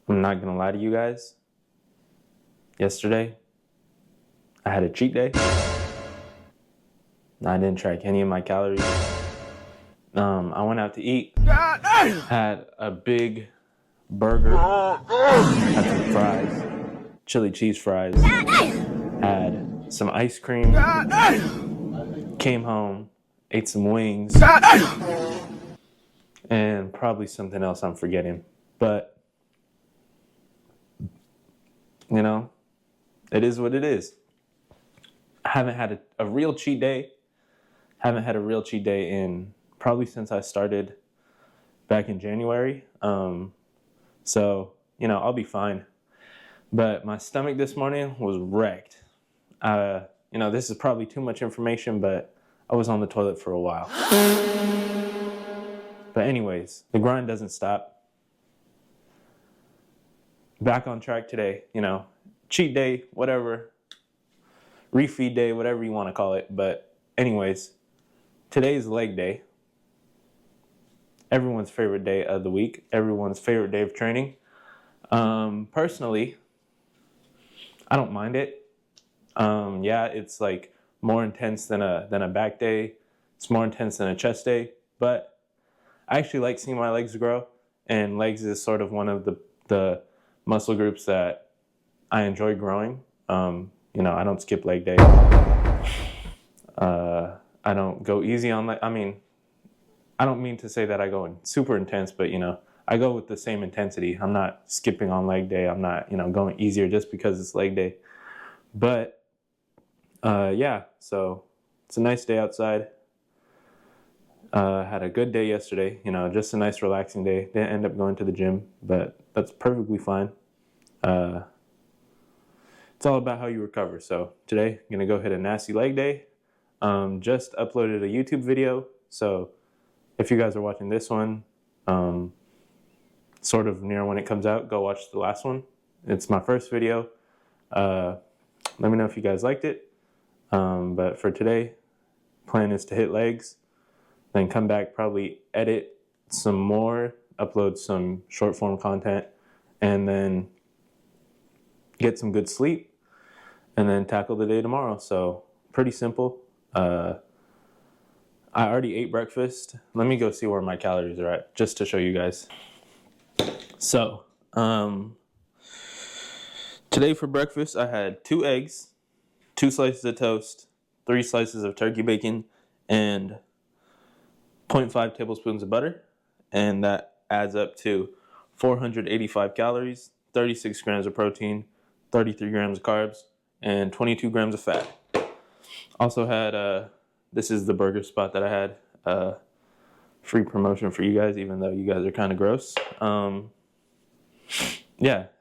I'm not gonna lie to you guys. Yesterday, I had a cheat day. I didn't track any of my calories. I went out to eat, had a big burger, had some fries, chili cheese fries, had some ice cream, came home, ate some wings, and probably something else I'm forgetting. But, you know, it is what it is. I haven't had a real cheat day. Haven't had a real cheat day in probably since I started back in January. So, I'll be fine. But my stomach this morning was wrecked. This is probably too much information, but I was on the toilet for a while. But anyways, the grind doesn't stop. Back on track today, cheat day, whatever, refeed day, whatever you want to call it. But anyways, today's leg day. Everyone's favorite day of the week, everyone's favorite day of training. Personally, I don't mind it. It's like more intense than a back day. It's more intense than a chest day, but I actually like seeing my legs grow, and legs is sort of one of the muscle groups that I enjoy growing. I don't skip leg day. I don't go easy on I don't mean to say that I go in super intense, but I go with the same intensity. I'm not skipping on leg day. I'm not, going easier just because it's leg day. But so it's a nice day outside. Had a good day yesterday, just a nice relaxing day. Didn't end up going to the gym, but that's perfectly fine. It's all about how you recover. So today, I'm gonna go hit a nasty leg day. Just uploaded a YouTube video, so if you guys are watching this one, sort of near when it comes out, go watch the last one. It's my first video. Let me know if you guys liked it. But for today, plan is to hit legs, then come back, probably edit some more, upload some short form content, and then get some good sleep, and then tackle the day tomorrow. So pretty simple. I already ate breakfast. Let me go see where my calories are at, just to show you guys. So, today for breakfast, I had 2 eggs, 2 slices of toast, 3 slices of turkey bacon, and 0.5 tablespoons of butter. And that adds up to 485 calories, 36 grams of protein, 33 grams of carbs, and 22 grams of fat. Also had, this is the burger spot that I had, free promotion for you guys, even though you guys are kind of gross.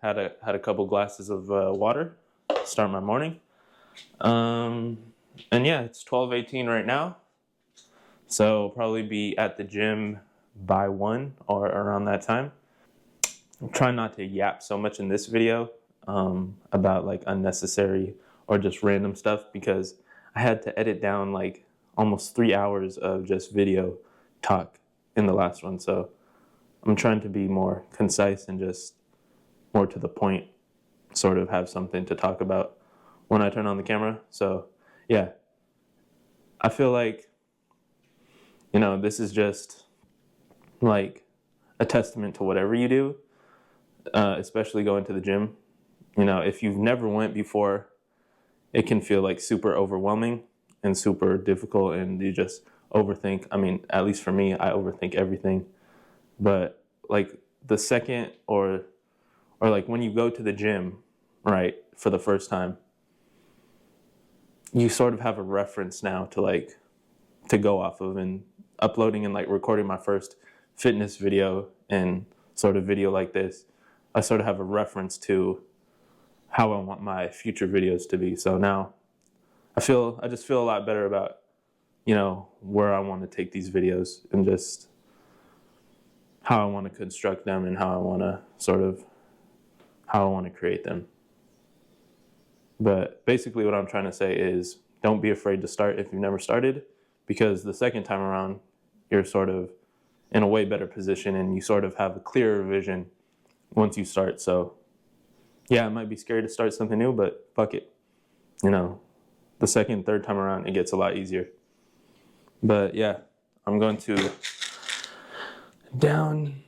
Had a couple glasses of water to start my morning. It's 12:18 right now, so I'll probably be at the gym by 1 or around that time. I'm trying not to yap so much in this video about like unnecessary or just random stuff, because I had to edit down like almost 3 hours of just video talk in the last one. So I'm trying to be more concise and just more to the point, sort of have something to talk about when I turn on the camera. So yeah, I feel like, this is just like a testament to whatever you do, especially going to the gym. If you've never went before, it can feel like super overwhelming and super difficult, and you just overthink. At least for me, I overthink everything. But like the second or like when you go to the gym, right, for the first time, you sort of have a reference now to go off of, and uploading and like recording my first fitness video and sort of video like this, I sort of have a reference to how I want my future videos to be. So now I just feel a lot better about, where I want to take these videos and just how I want to construct them and how I want to create them. But basically what I'm trying to say is, don't be afraid to start if you've never started, because the second time around, you're sort of in a way better position and you sort of have a clearer vision once you start. So yeah, it might be scary to start something new, but fuck it. You know, the second, third time around, it gets a lot easier. But yeah, I'm going to down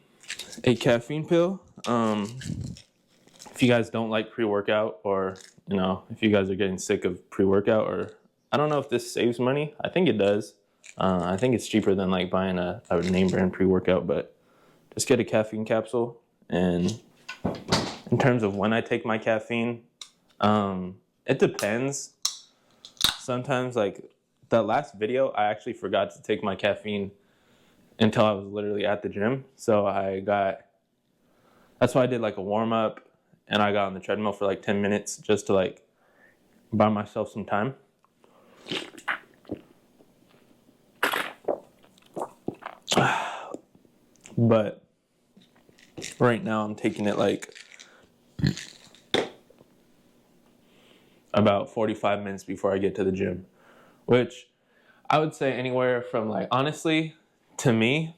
a caffeine pill. If you guys don't like pre-workout, or you know, if you guys are getting sick of pre-workout, or I don't know if this saves money. I think it does. I think it's cheaper than like buying a name brand pre-workout, but just get a caffeine capsule. And in terms of when I take my caffeine, it depends. Sometimes, like that last video, I actually forgot to take my caffeine until I was literally at the gym. So that's why I did like a warm up and I got on the treadmill for like 10 minutes just to like buy myself some time. But right now I'm taking it like about 45 minutes before I get to the gym, which I would say anywhere from like, honestly, to me,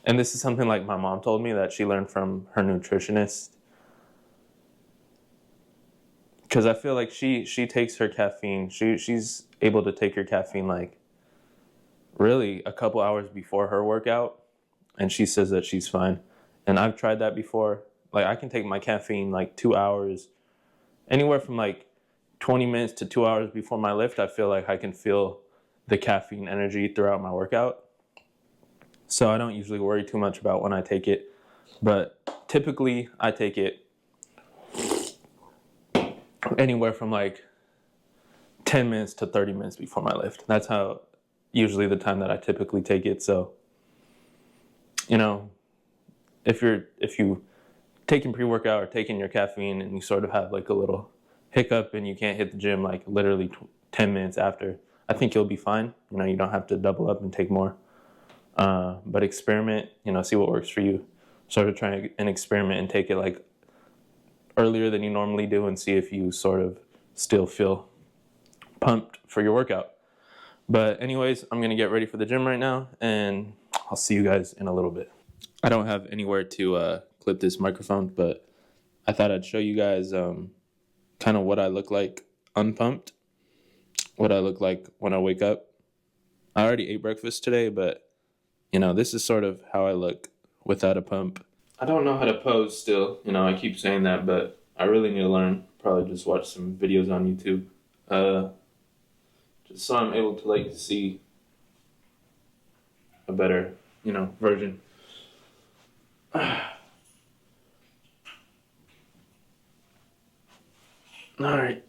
and this is something like my mom told me that she learned from her nutritionist, because I feel like she takes her caffeine, she's able to take her caffeine like really a couple hours before her workout, and she says that she's fine. And I've tried that before. Like I can take my caffeine like 2 hours, anywhere from like 20 minutes to 2 hours before my lift. I feel like I can feel the caffeine energy throughout my workout. So I don't usually worry too much about when I take it, but typically I take it anywhere from like 10 minutes to 30 minutes before my lift. That's how usually the time that I typically take it. So, you know, if you taking pre-workout or taking your caffeine and you sort of have like a little hiccup and you can't hit the gym like literally 10 minutes after, I think you'll be fine. You know, you don't have to double up and take more. But experiment, you know, see what works for you. Sort of try and experiment and take it like earlier than you normally do and see if you sort of still feel pumped for your workout. But anyways, I'm going to get ready for the gym right now and I'll see you guys in a little bit. I don't have anywhere to clip this microphone, but I thought I'd show you guys kind of what I look like unpumped, what I look like when I wake up. I already ate breakfast today, but you know, this is sort of how I look without a pump. I don't know how to pose still. You know, I keep saying that, but I really need to learn. Probably just watch some videos on YouTube. Just so I'm able to like see a better, you know, version. All right.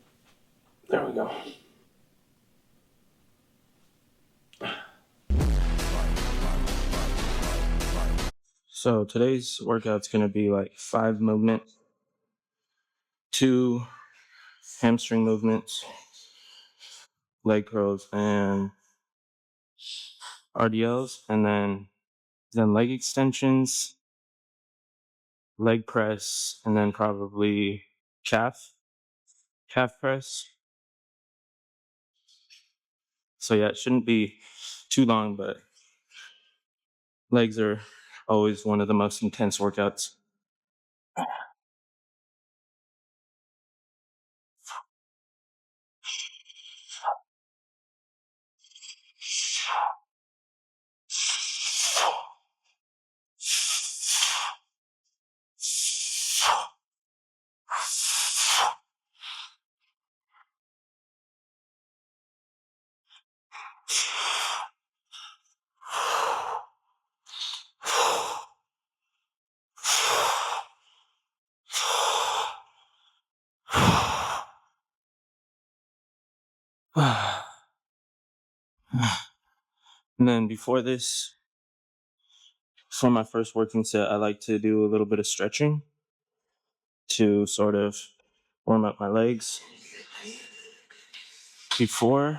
There we go. So today's workout's gonna be like 5 movements, 2 hamstring movements, leg curls, and RDLs, and then leg extensions, leg press, and then probably calf press. So yeah, it shouldn't be too long, but legs are always one of the most intense workouts. And then before this, for my first working set, I like to do a little bit of stretching to sort of warm up my legs. Before,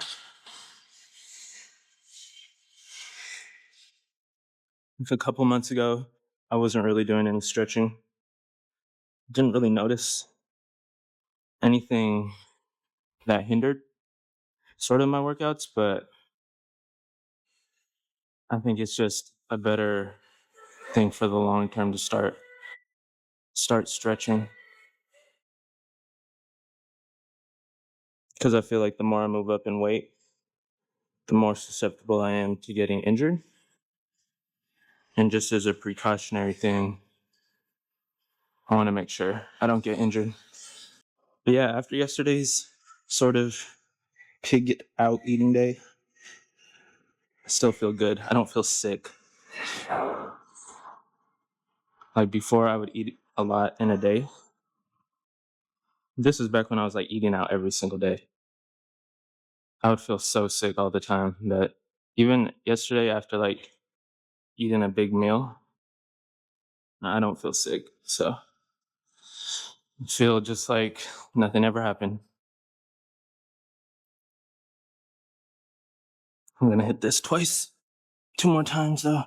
a couple months ago, I wasn't really doing any stretching. Didn't really notice anything that hindered sort of my workouts, but I think it's just a better thing for the long term to start stretching, because I feel like the more I move up in weight, the more susceptible I am to getting injured. And just as a precautionary thing, I want to make sure I don't get injured. But yeah, after yesterday's sort of pig out eating day, I still feel good. I don't feel sick. Like before, I would eat a lot in a day. This is back when I was like eating out every single day. I would feel so sick all the time that even yesterday, after like eating a big meal, I don't feel sick. So I feel just like nothing ever happened. I'm going to hit this twice, 2 more times though.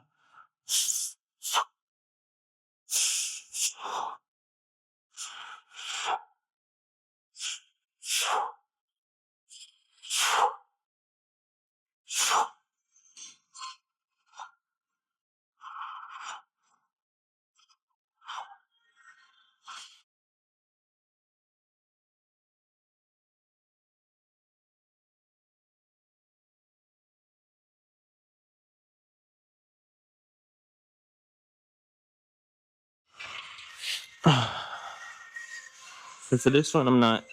But for this one, I'm not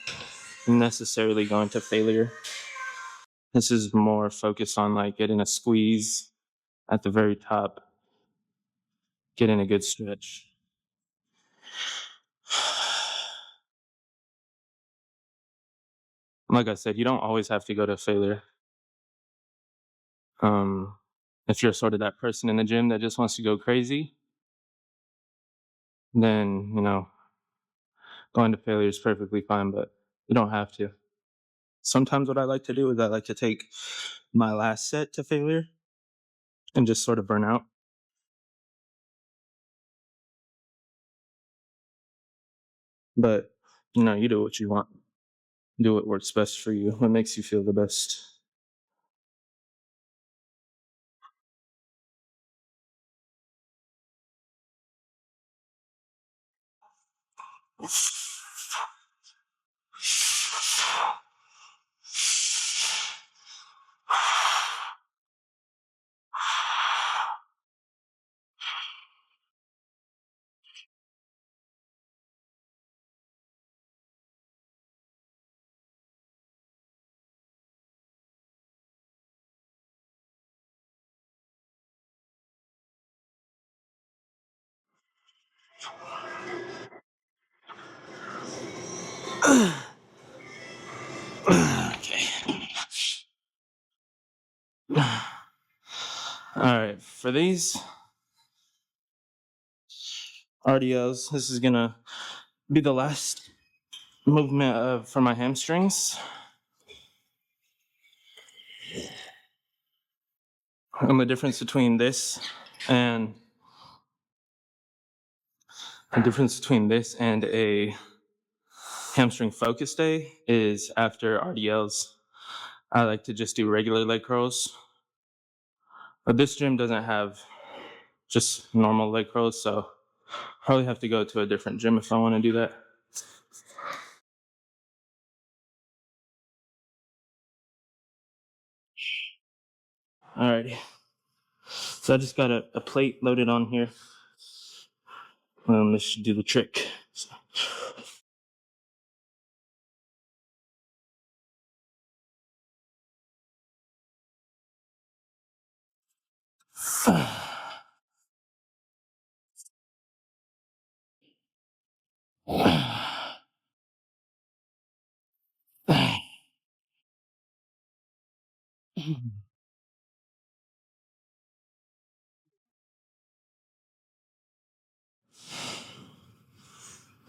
necessarily going to failure. This is more focused on like getting a squeeze at the very top, getting a good stretch. Like I said, you don't always have to go to failure. If you're sort of that person in the gym that just wants to go crazy, then going to failure is perfectly fine, but you don't have to. Sometimes what I like to do is I like to take my last set to failure and just sort of burn out. But you do what you want. Do what works best for you. What makes you feel the best. Okay. All right. For these RDLs, this is gonna be the last movement for my hamstrings. And the difference between this and a hamstring focus day is after RDLs, I like to just do regular leg curls. But this gym doesn't have just normal leg curls, so probably have to go to a different gym if I want to do that. Alrighty. So I just got a plate loaded on here. This should do the trick.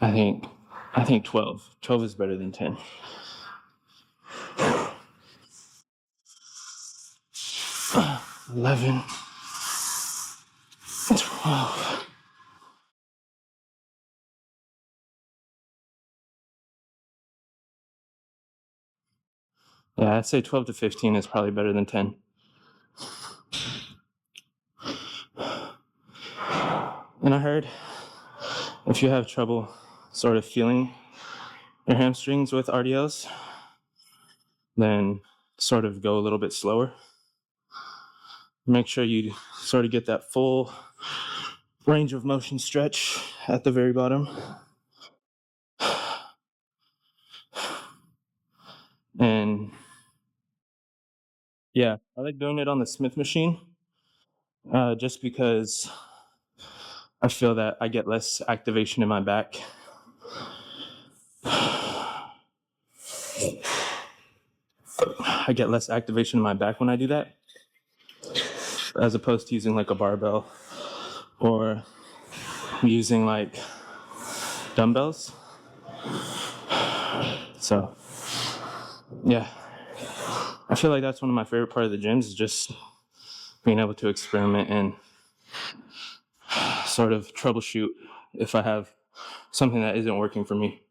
I think I think 12. 12 is better than 10. 11. 12. Yeah, I'd say 12 to 15 is probably better than 10. And I heard if you have trouble sort of feeling your hamstrings with RDLs, then sort of go a little bit slower. Make sure you sort of get that full range of motion stretch at the very bottom. And yeah, I like doing it on the Smith machine just because I feel that I get less activation in my back. I get less activation in my back when I do that, as opposed to using like a barbell or using like dumbbells. So yeah, I feel like that's one of my favorite part of the gyms is just being able to experiment and sort of troubleshoot if I have something that isn't working for me.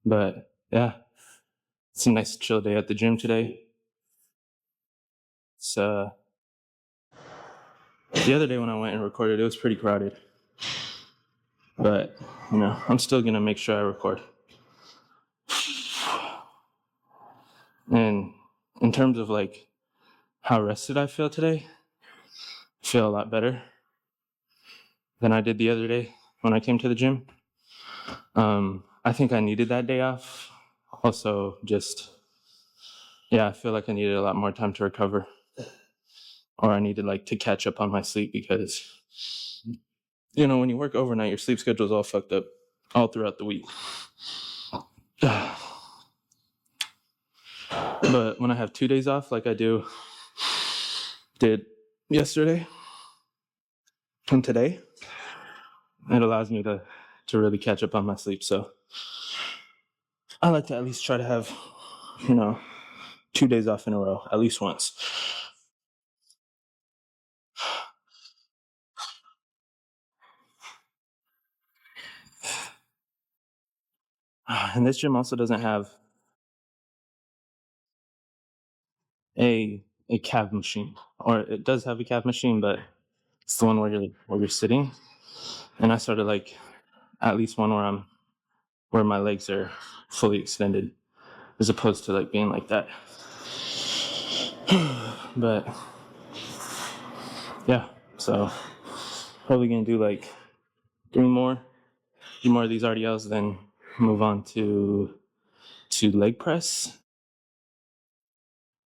But yeah, it's a nice chill day at the gym today. It's the other day when I went and recorded, it was pretty crowded. But I'm still gonna make sure I record. And in terms of like how rested I feel today, I feel a lot better than I did the other day when I came to the gym. I think I needed that day off. Also, I feel like I needed a lot more time to recover, or I needed like to catch up on my sleep because when you work overnight, your sleep schedule is all fucked up all throughout the week. But when I have 2 days off, like I did yesterday and today, it allows me to really catch up on my sleep. So I like to at least try to have 2 days off in a row, at least once. And this gym also doesn't have a calf machine, or it does have a calf machine, but it's the one where you're sitting. And I started like at least one where my legs are fully extended, as opposed to like being like that. But yeah, so probably gonna do like 3 more of these RDLs, then move on to leg press,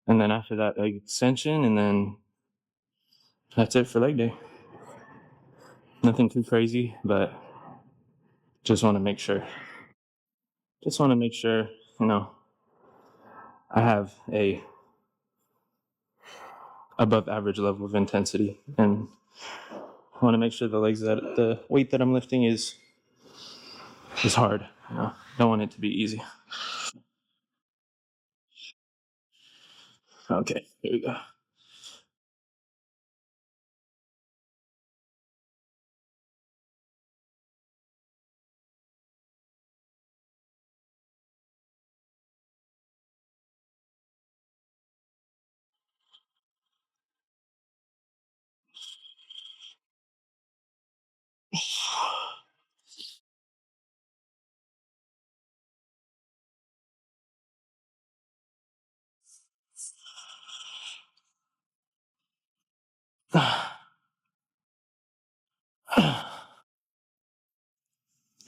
and then after that leg extension, and then that's it for leg day. Nothing too crazy, but just want to make sure I have a above average level of intensity, and I want to make sure the weight that I'm lifting is hard. Don't want it to be easy. Okay, here we go.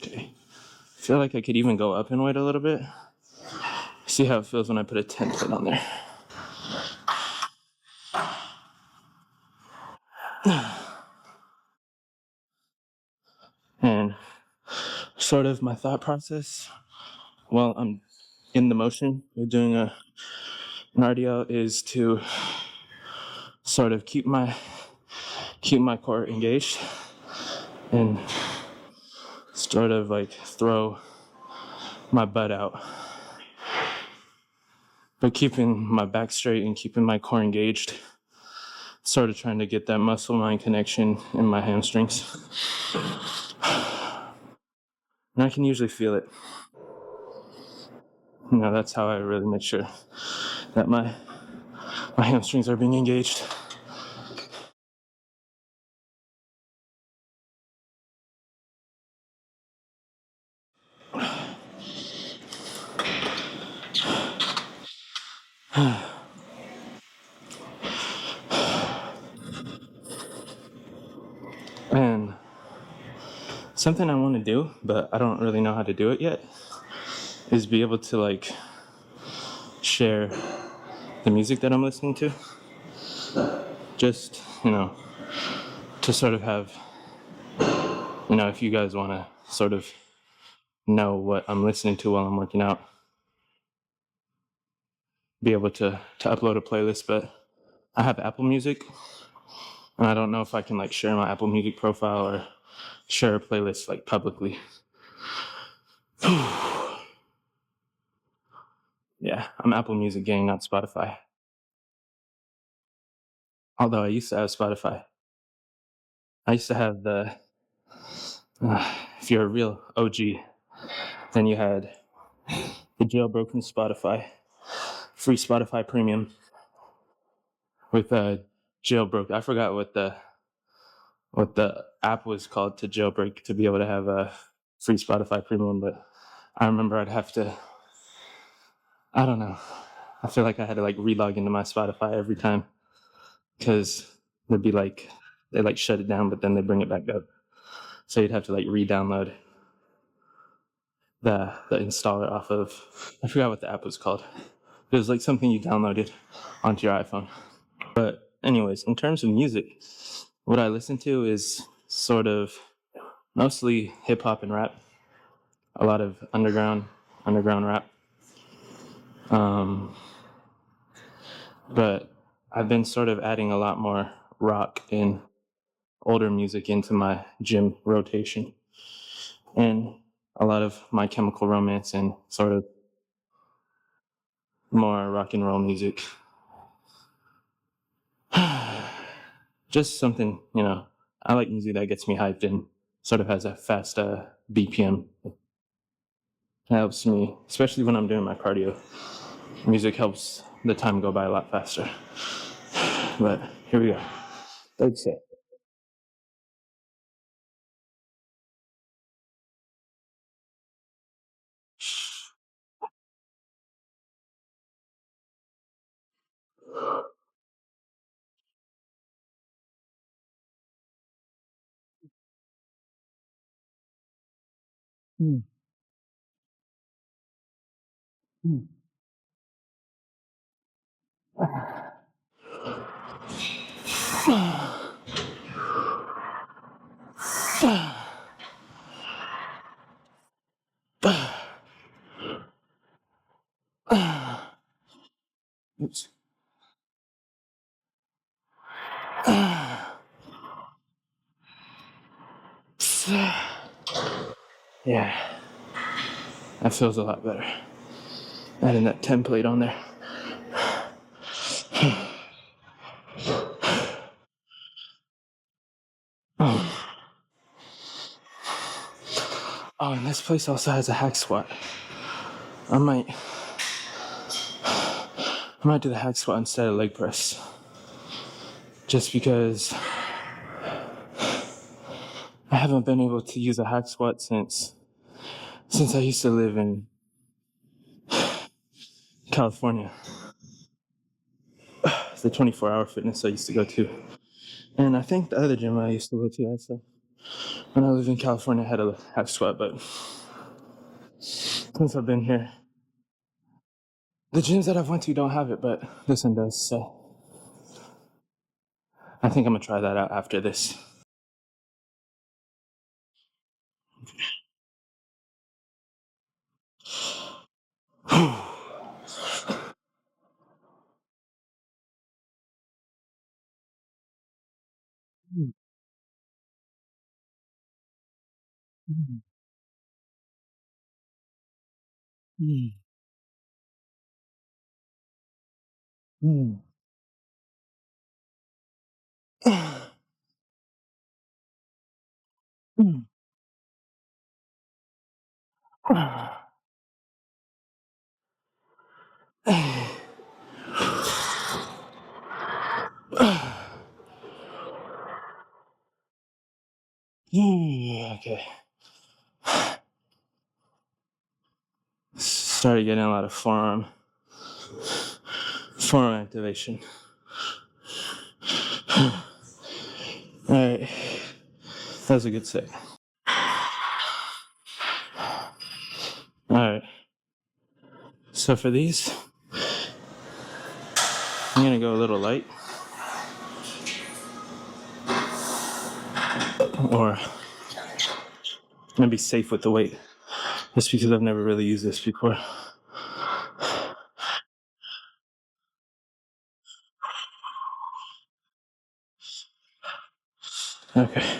Okay. I feel like I could even go up in weight a little bit. See how it feels when I put a 10 plate on there. And sort of my thought process while I'm in the motion of doing an RDL is to sort of keep my core engaged and sort of like throw my butt out, but keeping my back straight and keeping my core engaged, sort of trying to get that muscle mind connection in my hamstrings. And I can usually feel it. That's how I really make sure that my hamstrings are being engaged. something I want to do, but I don't really know how to do it yet, is be able to like share the music that I'm listening to. Just, to sort of have, if you guys want to sort of know what I'm listening to while I'm working out, be able to upload a playlist. But I have Apple Music, and I don't know if I can like share my Apple Music profile or share a playlist like publicly. Yeah, I'm Apple Music gang, not Spotify. Although I used to have Spotify. I used to have if you're a real OG, then you had the jailbroken Spotify, free Spotify Premium with jailbroke. I forgot what the app was called to jailbreak to be able to have a free Spotify Premium, but I remember I'd have to, I don't know. I feel like I had to like relog into my Spotify every time because they'd be like, they like shut it down, but then they bring it back up. So you'd have to like re-download the installer off of, I forgot what the app was called. It was like something you downloaded onto your iPhone. But anyways, in terms of music, what I listen to is sort of mostly hip hop and rap. A lot of underground rap. But I've been sort of adding a lot more rock and older music into my gym rotation. And a lot of My Chemical Romance and sort of more rock and roll music. Just something, I like music that gets me hyped and sort of has a fast BPM. It helps me, especially when I'm doing my cardio. Music helps the time go by a lot faster. But here we go. Third set. Mm. Mm. Oops. Yeah, that feels a lot better. Adding that template on there. Oh, and this place also has a hack squat. I might do the hack squat instead of leg press. Just because I haven't been able to use a hack squat since I used to live in California. The 24-hour fitness I used to go to. And I think the other gym I used to go to, also, when I lived in California, had a hack squat, but since I've been here, the gyms that I've went to don't have it, but this one does, so I think I'm gonna try that out after this. Okay. Started getting a lot of forearm activation. All right, that was a good set. So for these, I'm gonna go a little light, or I'm gonna be safe with the weight, just because I've never really used this before. Okay.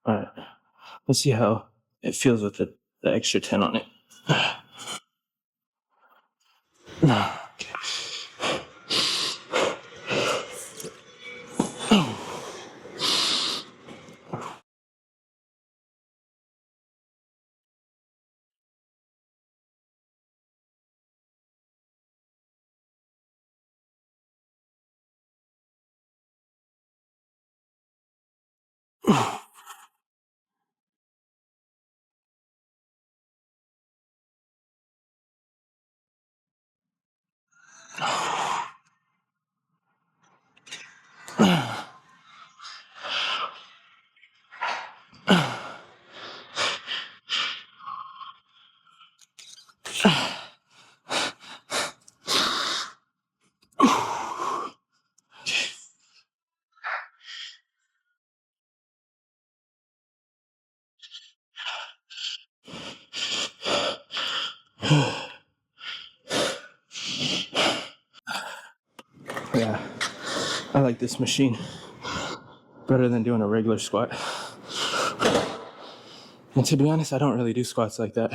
All right. Let's see how it feels with the extra 10 on it. Okay. Yeah, I like this machine better than doing a regular squat. And to be honest, I don't really do squats like that.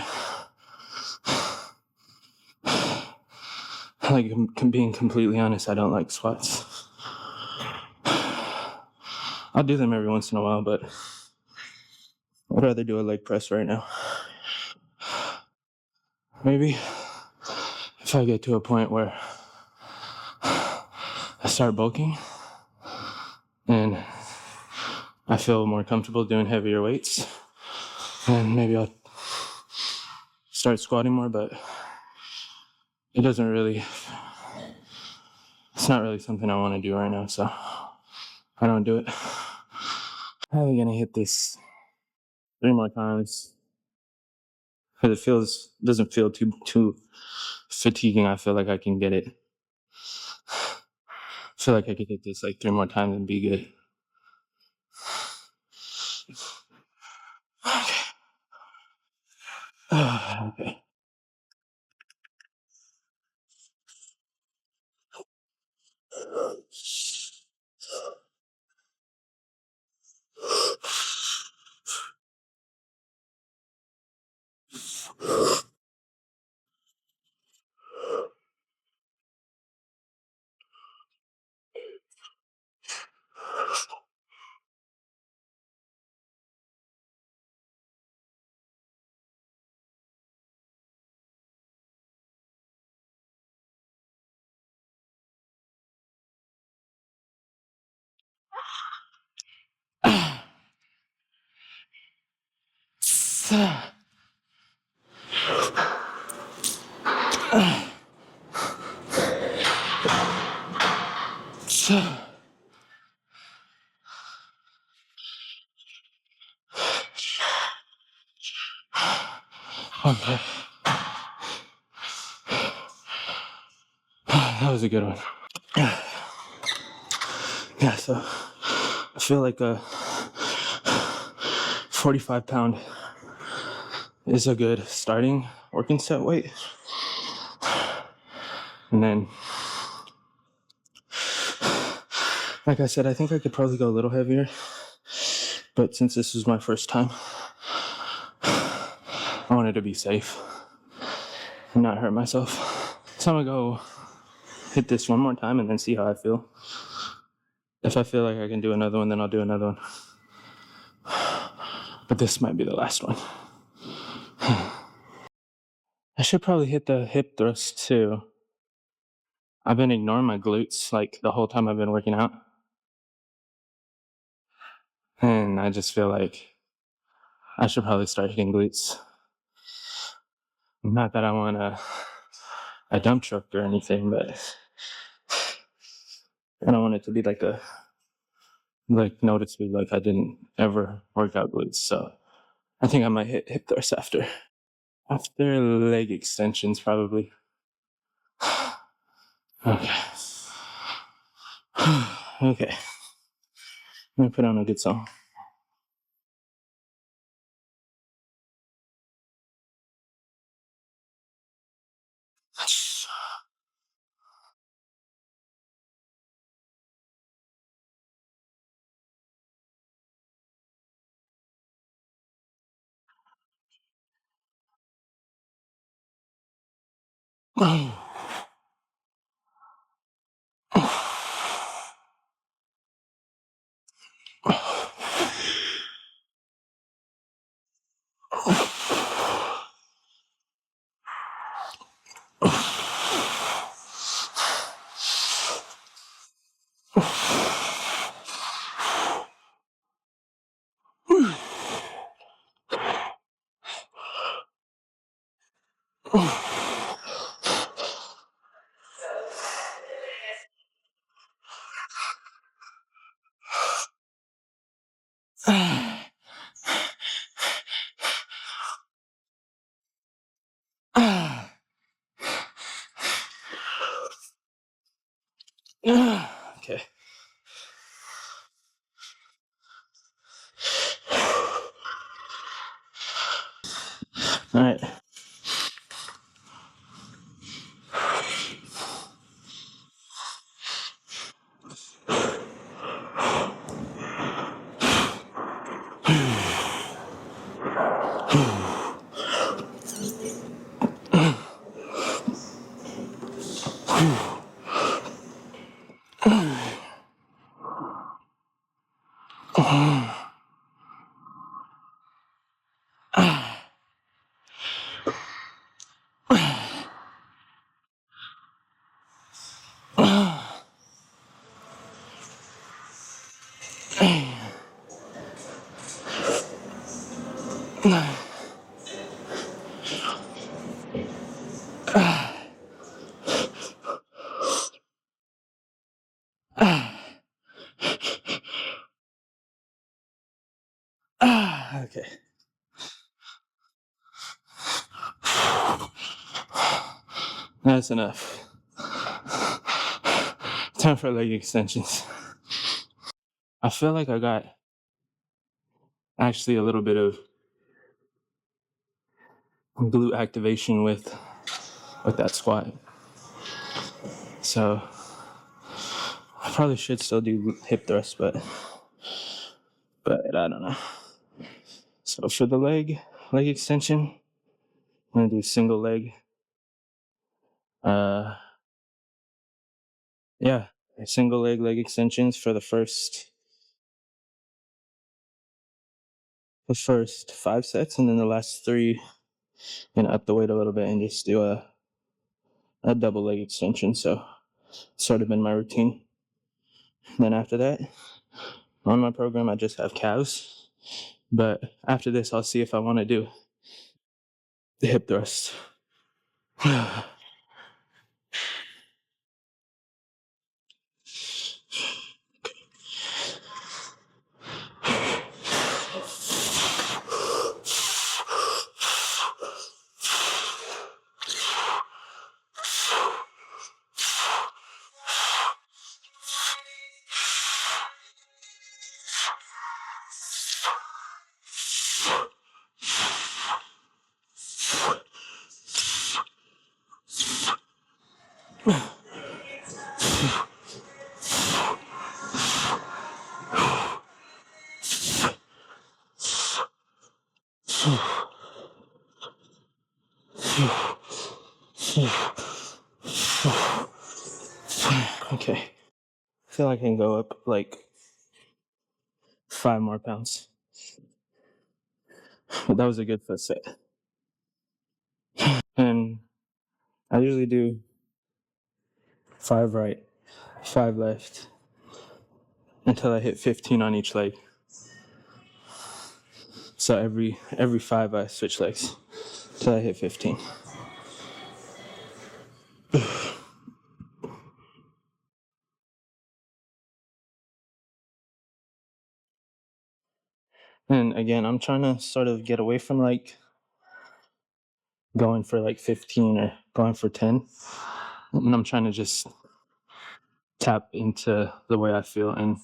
Like, being completely honest, I don't like squats. I'll do them every once in a while, but I'd rather do a leg press right now. Maybe if I get to a point where I start bulking and I feel more comfortable doing heavier weights, then maybe I'll start squatting more, but it's not really something I want to do right now, so I don't do it. I'm gonna hit this 3 more times because it doesn't feel too fatiguing. I feel like I can get it. I feel like I could hit this like 3 more times and be good. Okay. Okay. That was a good one. Yeah, so I feel like a 45-pound is a good starting working set weight. And then, like I said, I think I could probably go a little heavier. But since this is my first time, I wanted to be safe. and not hurt myself. So I'm gonna go hit this one more time and then see how I feel. If I feel like I can do another one, then I'll do another one. But this might be the last one. I should probably hit the hip thrust too. I've been ignoring my glutes like the whole time I've been working out. And I just feel like I should probably start hitting glutes. Not that I want a dump truck or anything, but I don't want it to be like noticeably like I didn't ever work out glutes. So I think I might hit hip thrust after leg extensions probably. Okay. Okay. Let me put on a good song. Okay. All right. Okay. That's enough. Time for leg extensions. I feel like I got actually a little bit of glute activation with that squat. So I probably should still do hip thrust, but I don't know. So for the leg extension, I'm gonna do single leg. Yeah, single leg extensions for the first 5 sets, and then the last 3, and up the weight a little bit and just do a double leg extension. So sort of been my routine. Then after that, on my program, I just have calves. But after this, I'll see if I want to do the hip thrust. Okay. I feel like I can go up like 5 more pounds. But that was a good first set. And I usually do 5 right, 5 left until I hit 15 on each leg. So every 5 I switch legs till I hit 15. And again, I'm trying to sort of get away from like going for like 15 or going for 10. And I'm trying to just tap into the way I feel. And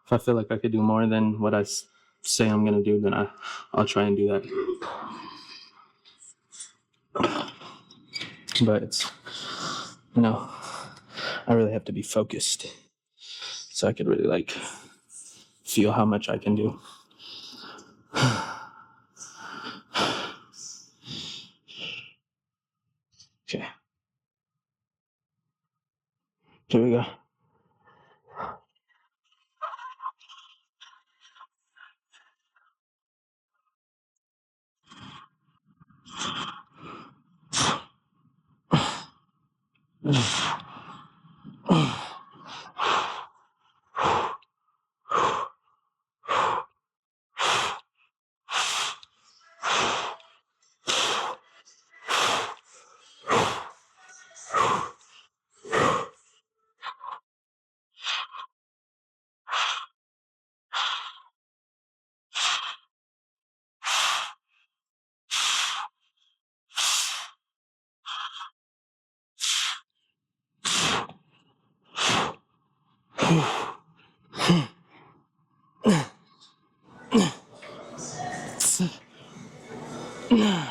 if I feel like I could do more than what I say I'm going to do, then I'll try and do that. But it's, I really have to be focused so I could really like feel how much I can do. Okay. Here we go.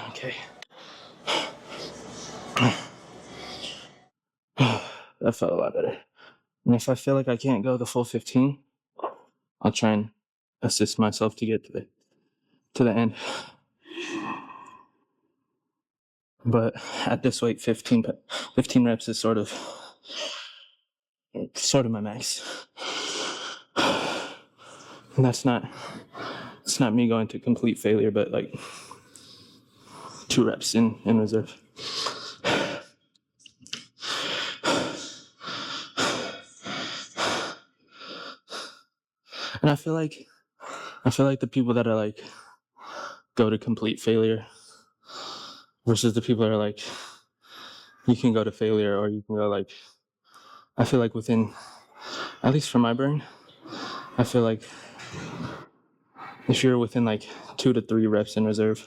Okay. That felt a lot better. And if I feel like I can't go the full 15, I'll try and assist myself to get to the end. But at this weight, 15 reps is sort of my max. And it's not me going to complete failure, but like 2 reps in reserve. And I feel like the people that are like go to complete failure versus the people that are like you can go to failure or you can go like, I feel like within, at least for my burn, I feel like if you're within like 2 to 3 reps in reserve,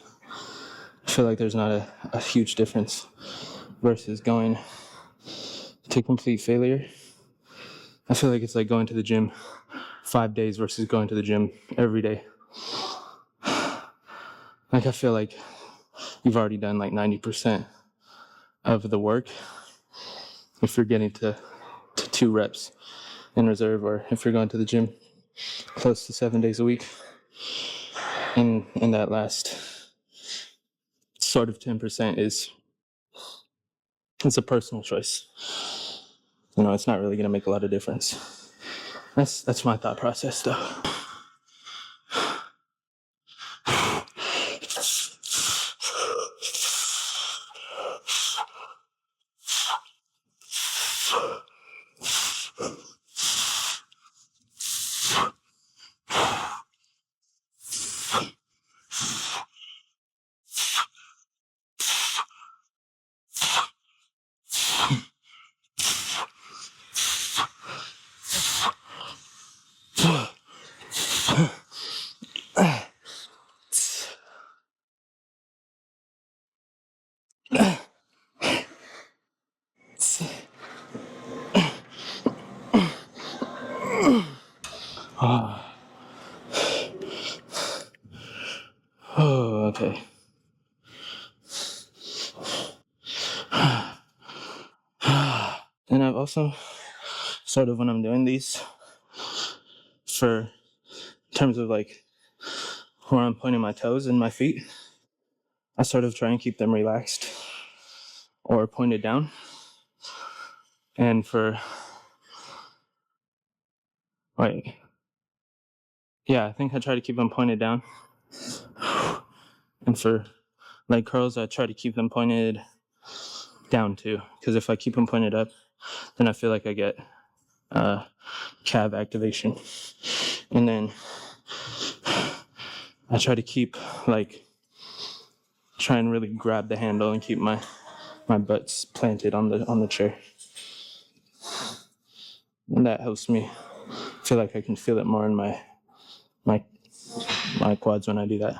I feel like there's not a huge difference versus going to complete failure. I feel like it's like going to the gym 5 days versus going to the gym every day. Like I feel like you've already done like 90% of the work if you're getting to 2 reps in reserve, or if you're going to the gym close to 7 days a week. In that last sort of 10% it's a personal choice. It's not really going to make a lot of difference. That's my thought process, though. Oh, okay. And I've also sort of, when I'm doing these, for in terms of like where I'm pointing my toes and my feet, I sort of try and keep them relaxed or pointed down. And I think I try to keep them pointed down. And for leg curls, I try to keep them pointed down too, because if I keep them pointed up, then I feel like I get calf activation. And then I try to keep try and really grab the handle and keep my butts planted on the chair. And that helps me feel like I can feel it more in my quads when I do that.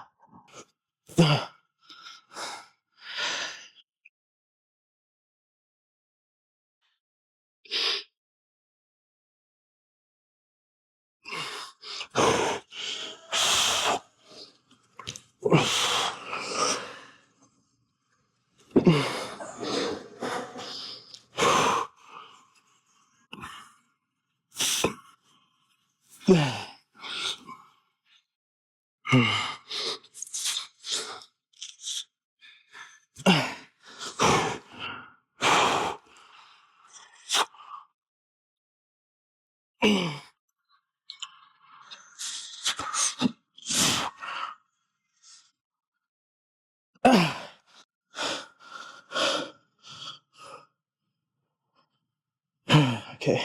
Okay.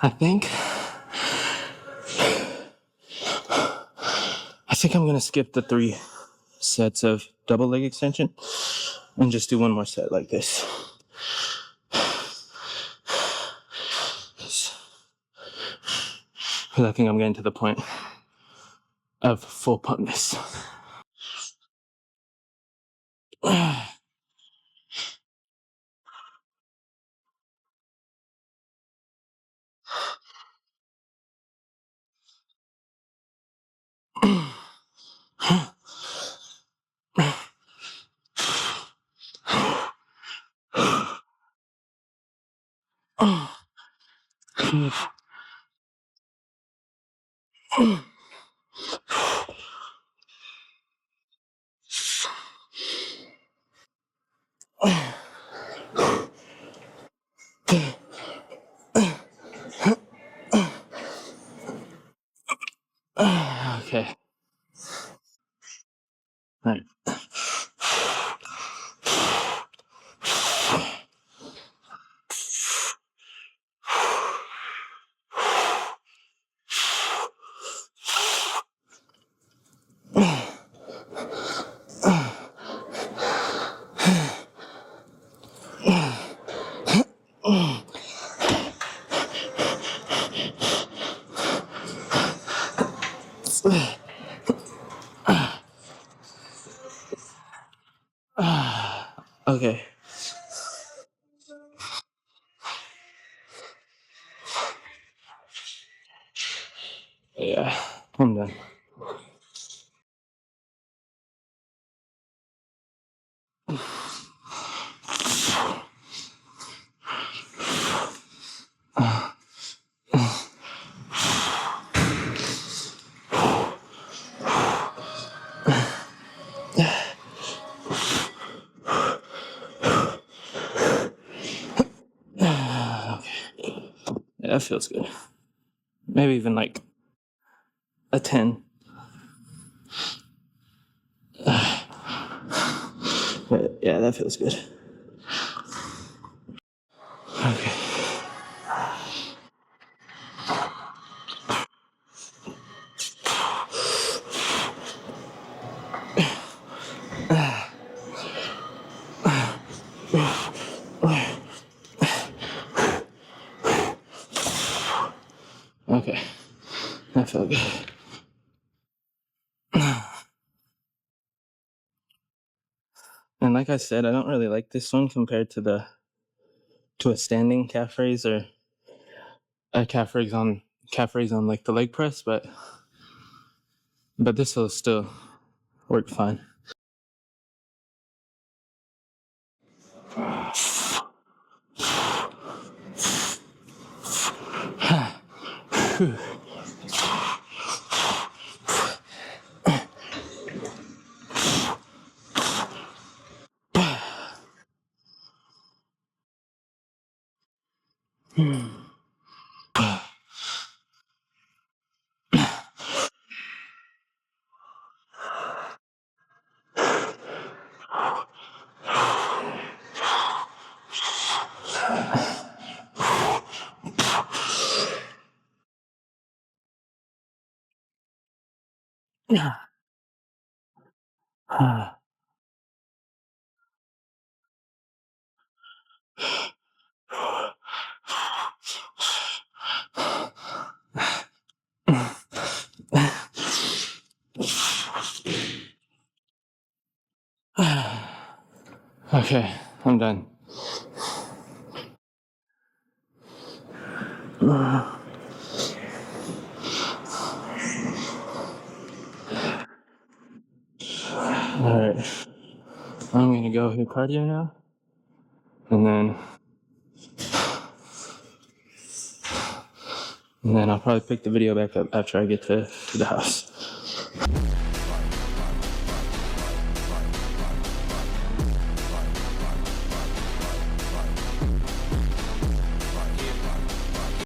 I think I'm gonna skip the 3 sets of double leg extension and just do one more set like this. Because I think I'm getting to the point of full pumpness. Okay. All right. Okay. Yeah, I'm done. Okay. Yeah, that feels good. Maybe even like a 10. But yeah, that feels good. Okay. Okay. That felt good. And like I said, I don't really like this one compared to a standing calf raise or a calf raise on like the leg press, but this will still work fine. Okay, I'm done. Alright, I'm gonna go hit cardio now, and then I'll probably pick the video back up after I get to the house.